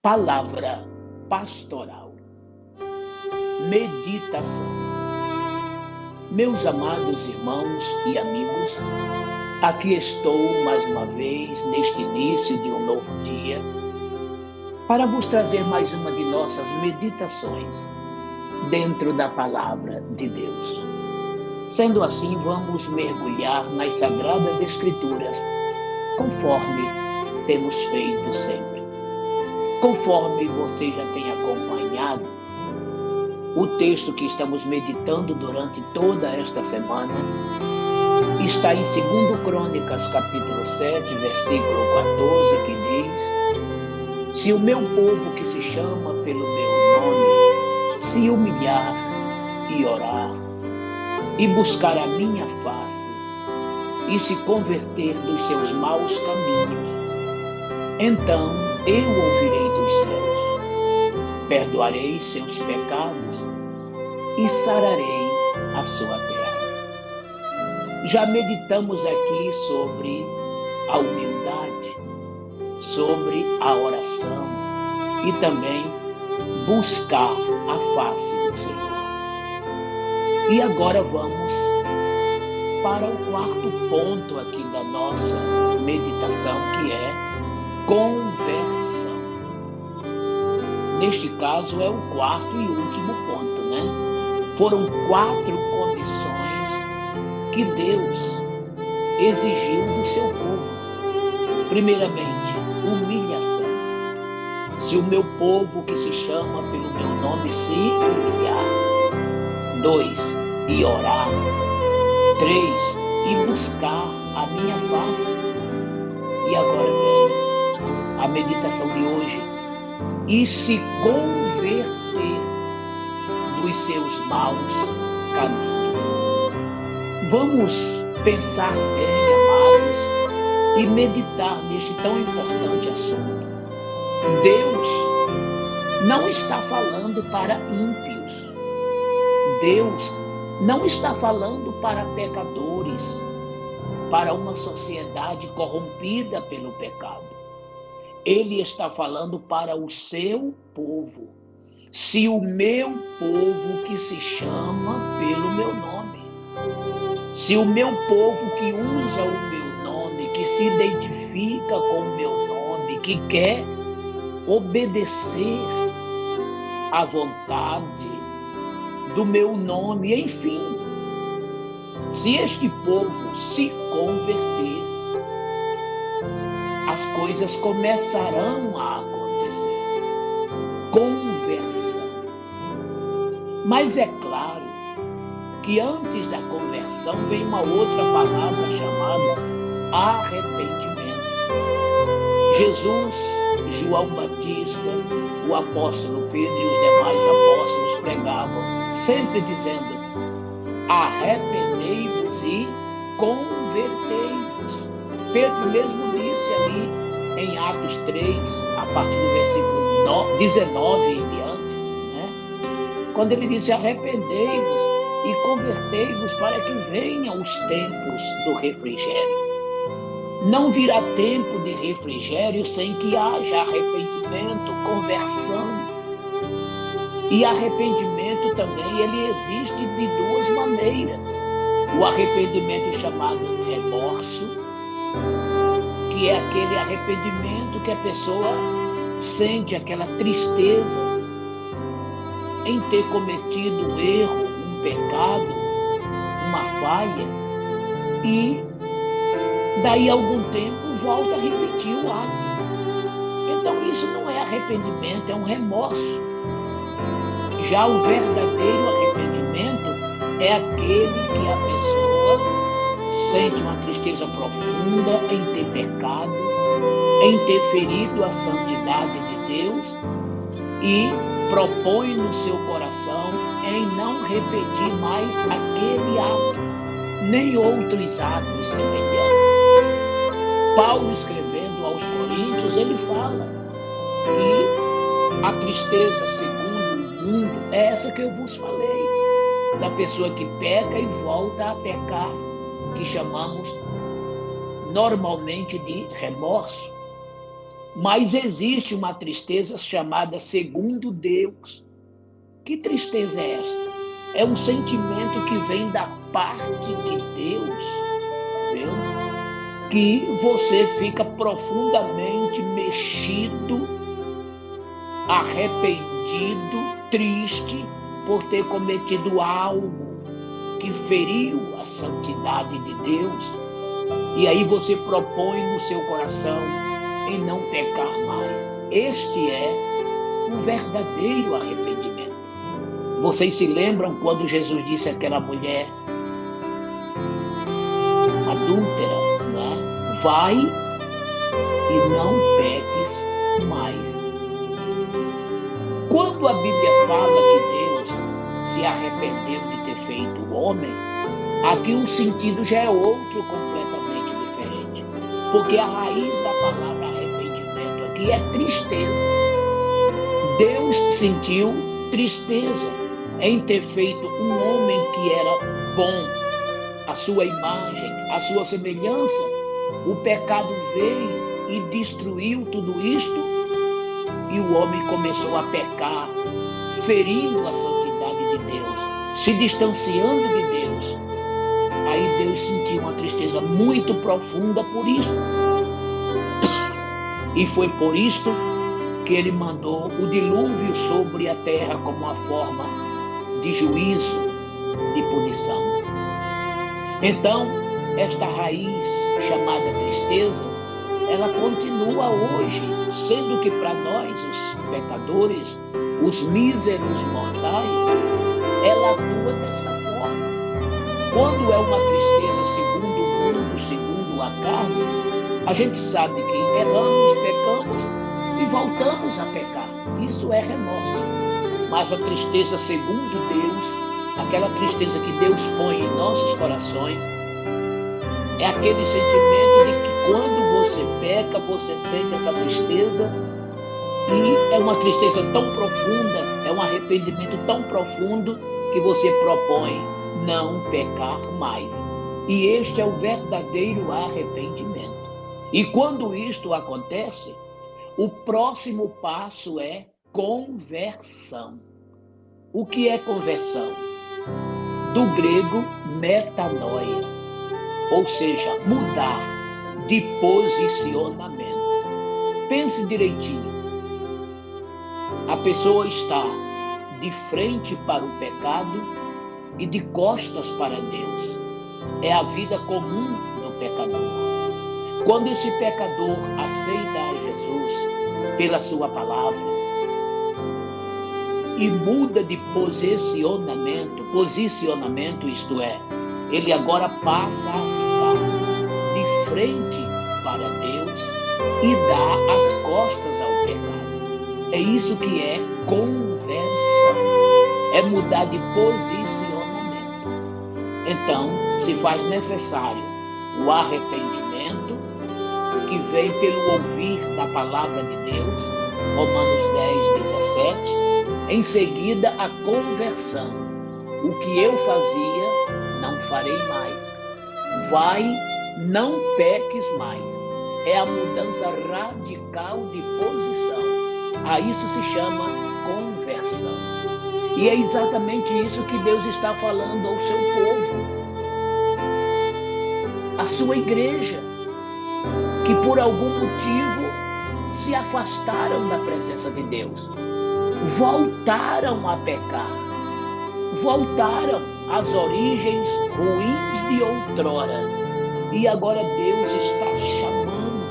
Palavra pastoral. Meditação. Meus amados irmãos e amigos, aqui estou mais uma vez neste início de um novo dia para vos trazer mais uma de nossas meditações dentro da Palavra de Deus. Sendo assim, vamos mergulhar nas Sagradas Escrituras conforme temos feito sempre. Conforme você já tem acompanhado, o texto que estamos meditando durante toda esta semana está em 2 Crônicas, capítulo 7, versículo 14, que diz: se o meu povo que se chama pelo meu nome se humilhar e orar, e buscar a minha face, e se converter dos seus maus caminhos, então eu ouvirei dos céus, perdoarei seus pecados e sararei a sua terra. Já meditamos aqui sobre a humildade, sobre a oração e também buscar a face do Senhor. E agora vamos para o quarto ponto aqui da nossa meditação, que é conversão. Neste caso é o quarto e último ponto, né? Foram 4 condições que Deus exigiu do seu povo. Primeiramente, humilhação. Se o meu povo que se chama pelo meu nome se humilhar. 2, e orar. 3, e buscar a minha face. E agora vem a meditação de hoje: e se converter dos seus maus caminhos. Vamos pensar bem, amados, e meditar neste tão importante assunto. Deus não está falando para ímpios. Deus não está falando para pecadores, para uma sociedade corrompida pelo pecado. Ele está falando para o seu povo. Se o meu povo que se chama pelo meu nome, se o meu povo que usa o meu nome, que se identifica com o meu nome, que quer obedecer à vontade do meu nome, enfim, se este povo se converter, as coisas começarão a acontecer. Conversão. Mas é claro que antes da conversão vem uma outra palavra chamada arrependimento. Jesus, João Batista, o apóstolo Pedro e os demais apóstolos pregavam sempre dizendo: arrependei-vos e convertei-vos. Pedro mesmo disse ali em Atos 3, a partir do versículo 19 em diante, né? Quando ele disse: arrependei-vos e convertei-vos para que venham os tempos do refrigério. Não virá tempo de refrigério sem que haja arrependimento, conversão. E arrependimento também, ele existe de 2 maneiras. O arrependimento chamado remorso, que é aquele arrependimento que a pessoa sente aquela tristeza em ter cometido um erro, um pecado, uma falha, e daí a algum tempo volta a repetir o ato. Então isso não é arrependimento, é um remorso. Já o verdadeiro arrependimento é aquele que a pessoa sente uma tristeza profunda em ter pecado, em ter ferido a santidade de Deus, e propõe no seu coração em não repetir mais aquele ato, nem outros atos semelhantes. Paulo, escrevendo aos Coríntios, ele fala que a tristeza segundo o mundo é essa que eu vos falei, da pessoa que peca e volta a pecar, que chamamos normalmente de remorso. Mas existe uma tristeza chamada segundo Deus. Que tristeza é esta? É um sentimento que vem da parte de Deus, viu? Que você fica profundamente mexido, arrependido, triste por ter cometido algo que feriu a santidade de Deus. E aí você propõe no seu coração em não pecar mais. Este é o verdadeiro arrependimento. Vocês se lembram quando Jesus disse àquela mulher adúltera, né? Vai e não peques mais. Quando a Bíblia fala que Deus se arrependeu de ter feito o homem, aqui o sentido já é outro completamente diferente. Porque a raiz da palavra arrependimento aqui é tristeza. Deus sentiu tristeza em ter feito um homem que era bom, a sua imagem, a sua semelhança. O pecado veio e destruiu tudo isto, e o homem começou a pecar, ferindo a santidade de Deus, se distanciando de Deus. Aí Deus sentiu uma tristeza muito profunda por isso. E foi por isto que ele mandou o dilúvio sobre a terra como uma forma de juízo, de punição. Então, esta raiz chamada tristeza, ela continua hoje, sendo que para nós, os pecadores, os míseros mortais, ela atua dessa forma. Quando é uma tristeza segundo o mundo, segundo a carne, a gente sabe que erramos, pecamos e voltamos a pecar. Isso é remorso. Mas a tristeza segundo Deus, aquela tristeza que Deus põe em nossos corações, é aquele sentimento de que quando você peca, você sente essa tristeza, e é uma tristeza tão profunda, é um arrependimento tão profundo, que você propõe não pecar mais. E este é o verdadeiro arrependimento. E quando isto acontece, o próximo passo é conversão. O que é conversão? Do grego, metanoia, ou seja, mudar de posicionamento. Pense direitinho. A pessoa está de frente para o pecado e de costas para Deus. É a vida comum do pecador. Quando esse pecador aceita a Jesus pela sua palavra e muda de posicionamento, isto é, ele agora passa a ficar de frente para Deus e dá as costas ao pecado. É isso que é conversão, é mudar de posicionamento. Então, se faz necessário o arrependimento, que vem pelo ouvir da palavra de Deus, Romanos 10, 17, em seguida a conversão. O que eu fazia, não farei mais. Vai, não peques mais. É a mudança radical de posição. A isso se chama conversão. E é exatamente isso que Deus está falando ao seu povo, a sua igreja, que por algum motivo se afastaram da presença de Deus, voltaram a pecar, voltaram às origens ruins de outrora, e agora Deus está chamando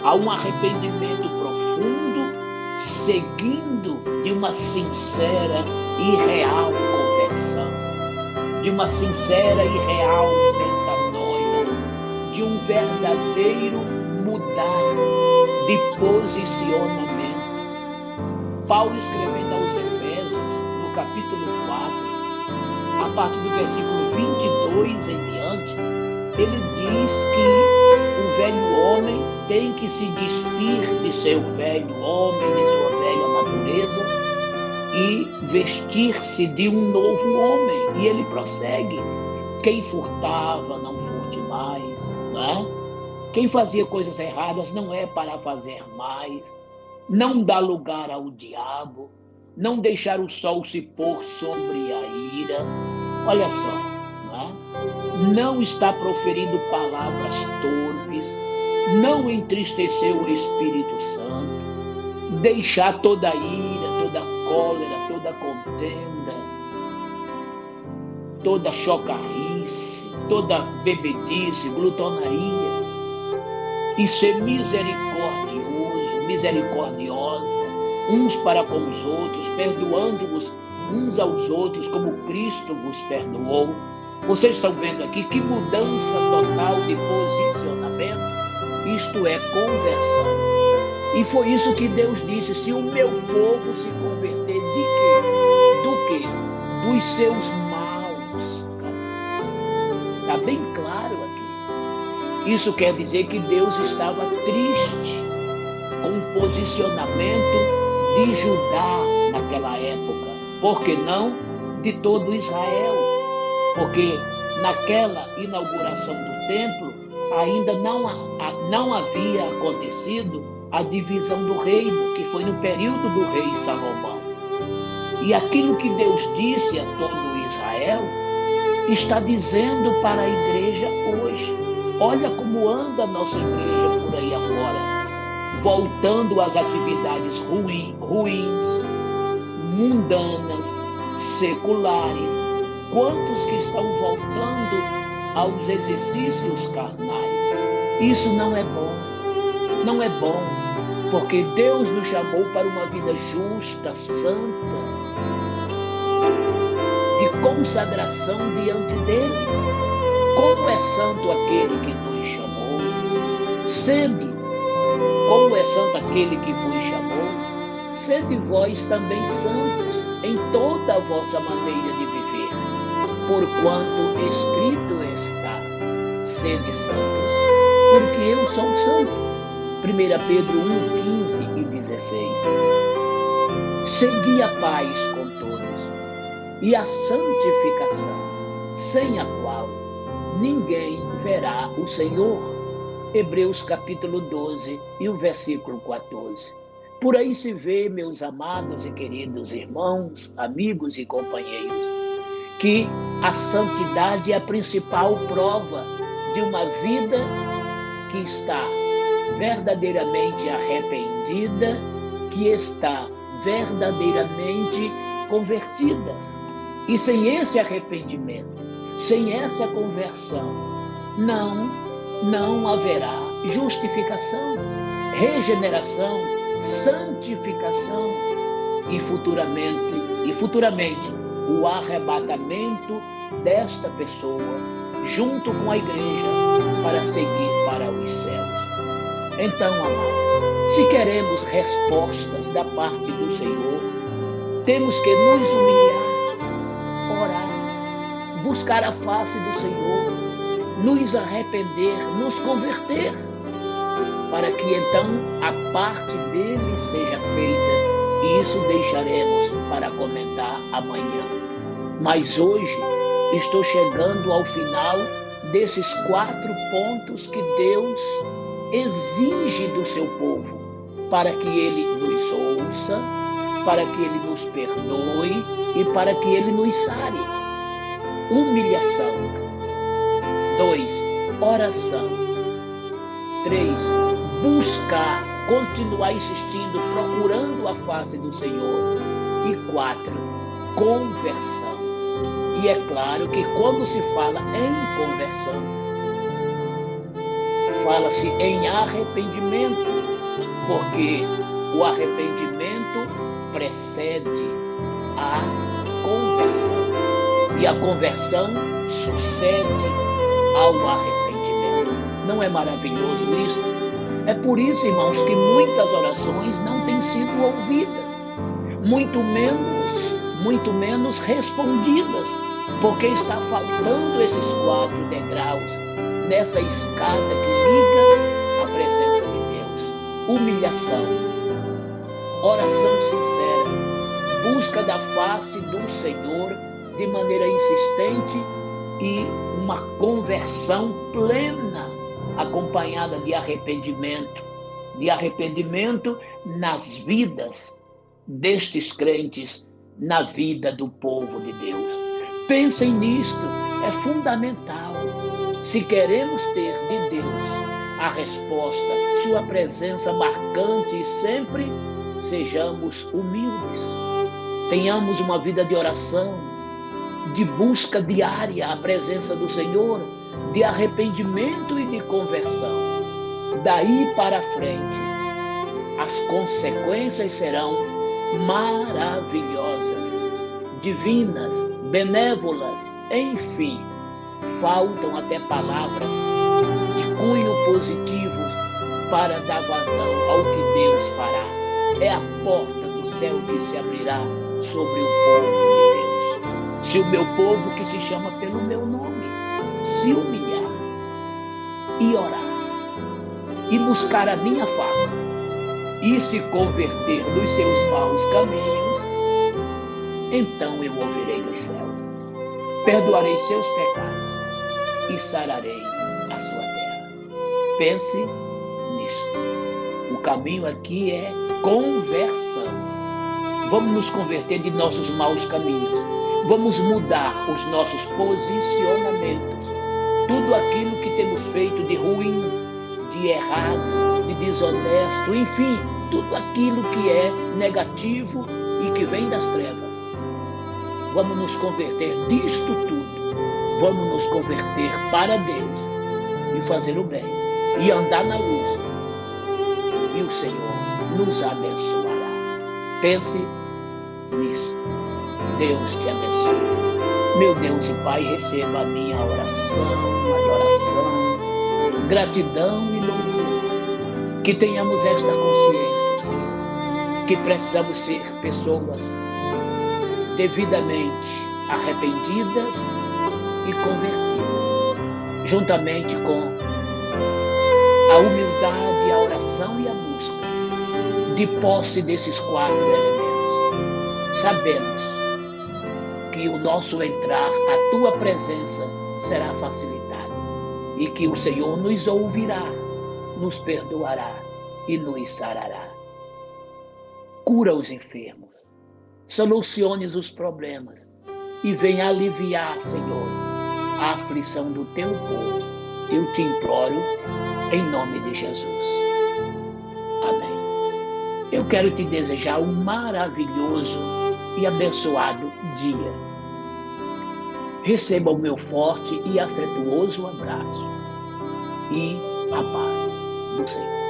a um arrependimento profundo, seguindo de uma sincera e real conversão, de uma sincera e real metanoia, de um verdadeiro mudar de posicionamento. Paulo, escrevendo aos Efésios, no capítulo 4, a partir do versículo 22 em diante, ele diz que o velho homem tem que se despir de seu velho homem, de sua velha natureza, e vestir-se de um novo homem. E ele prossegue: quem furtava, não furte mais, não é? Quem fazia coisas erradas não é para fazer mais, não dá lugar ao diabo, não deixar o sol se pôr sobre a ira. Olha só, não é? Não está proferindo palavras torpes, não entristeceu o Espírito Santo, deixar toda ira, toda cólera, toda contenda, toda chocarrice, toda bebedice, glutonaria, e ser misericordioso, misericordiosa, uns para com os outros, perdoando-vos uns aos outros, como Cristo vos perdoou. Vocês estão vendo aqui que mudança total de posicionamento, isto é conversão. E foi isso que Deus disse: se o meu povo se converter de quê? Do quê? Dos seus maus. Está bem claro aqui. Isso quer dizer que Deus estava triste com o posicionamento de Judá naquela época. Por que não de todo Israel? Porque naquela inauguração do templo ainda não havia acontecido a divisão do reino, que foi no período do rei Salomão. E aquilo que Deus disse a todo Israel, está dizendo para a igreja hoje. Olha como anda a nossa igreja por aí afora, voltando às atividades ruins, mundanas, seculares. Quantos que estão voltando aos exercícios carnais? Isso não é bom. Não é bom, porque Deus nos chamou para uma vida justa, santa, de consagração diante dele. Como é santo aquele que nos chamou? Sede. Como é santo aquele que vos chamou? Sede vós também santos em toda a vossa maneira de viver, porquanto escrito está: sede santos, porque eu sou santo. 1 Pedro 1, 15 e 16. Segui a paz com todos e a santificação, sem a qual ninguém verá o Senhor. Hebreus capítulo 12 e o versículo 14. Por aí se vê, meus amados e queridos irmãos, amigos e companheiros, que a santidade é a principal prova de uma vida que está verdadeiramente arrependida, que está verdadeiramente convertida. E sem esse arrependimento, sem essa conversão, não haverá justificação, regeneração, santificação e futuramente o arrebatamento desta pessoa junto com a igreja para seguir para os céus. Então, amados, se queremos respostas da parte do Senhor, temos que nos humilhar, orar, buscar a face do Senhor, nos arrepender, nos converter, para que então a parte dele seja feita, e isso deixaremos para comentar amanhã. Mas hoje estou chegando ao final desses 4 pontos que Deus exige do seu povo, para que ele nos ouça, para que ele nos perdoe e para que ele nos sare. Humilhação. 2, oração. 3, buscar, continuar insistindo, procurando a face do Senhor. E 4, conversão. E é claro que quando se fala em conversão, fala-se em arrependimento, porque o arrependimento precede a conversão. E a conversão sucede ao arrependimento. Não é maravilhoso isso? É por isso, irmãos, que muitas orações não têm sido ouvidas, muito menos respondidas, porque está faltando esses 4 degraus nessa escada que liga à presença de Deus. Humilhação, oração sincera, busca da face do Senhor de maneira insistente e uma conversão plena acompanhada de arrependimento nas vidas destes crentes, na vida do povo de Deus. Pensem nisto, é fundamental. Se queremos ter de Deus a resposta, sua presença marcante e sempre, sejamos humildes. Tenhamos uma vida de oração, de busca diária à presença do Senhor, de arrependimento e de conversão. Daí para frente, as consequências serão maravilhosas, divinas, benévolas, enfim, faltam até palavras de cunho positivo para dar vazão ao que Deus fará. É a porta do céu que se abrirá sobre o povo de Deus. Se o meu povo, que se chama pelo meu nome, se humilhar e orar e buscar a minha face e se converter dos seus maus caminhos, então eu ouvirei dos céus, perdoarei seus pecados e sararei a sua terra. Pense nisto. O caminho aqui é conversão. Vamos nos converter de nossos maus caminhos. Vamos mudar os nossos posicionamentos. Tudo aquilo que temos feito de ruim, de errado, de desonesto, enfim, tudo aquilo que é negativo e que vem das trevas. Vamos nos converter disto tudo. Vamos nos converter para Deus e fazer o bem e andar na luz. E o Senhor nos abençoará. Pense nisso. Deus te abençoe. Meu Deus e Pai, receba a minha oração, adoração, gratidão e louvor. Que tenhamos esta consciência, Senhor, que precisamos ser pessoas devidamente arrependidas e convertidas, juntamente com a humildade, a oração e a busca, de posse desses 4 elementos. Sabemos que o nosso entrar, a Tua presença será facilitado e que o Senhor nos ouvirá, nos perdoará e nos sarará. Cura os enfermos, solucione os problemas e venha aliviar, Senhor, a aflição do Teu povo. Eu te imploro em nome de Jesus. Amém. Eu quero te desejar um maravilhoso e abençoado dia. Receba o meu forte e afetuoso abraço e a paz do Senhor.